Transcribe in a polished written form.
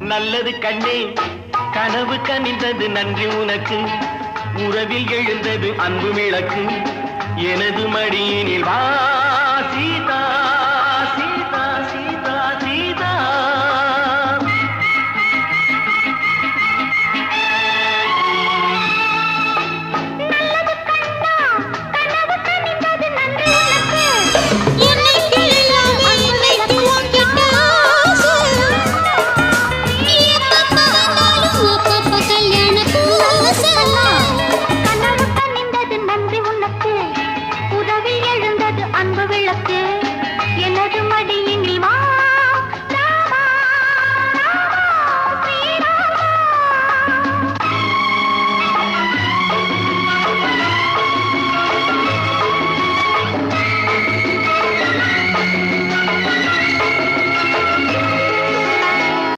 நல்லது கண்ணே கனவு கனிந்தது நன்றி உனக்கு உறவில் எழுந்தது அன்பு விளக்கு எனது மடியினில் வா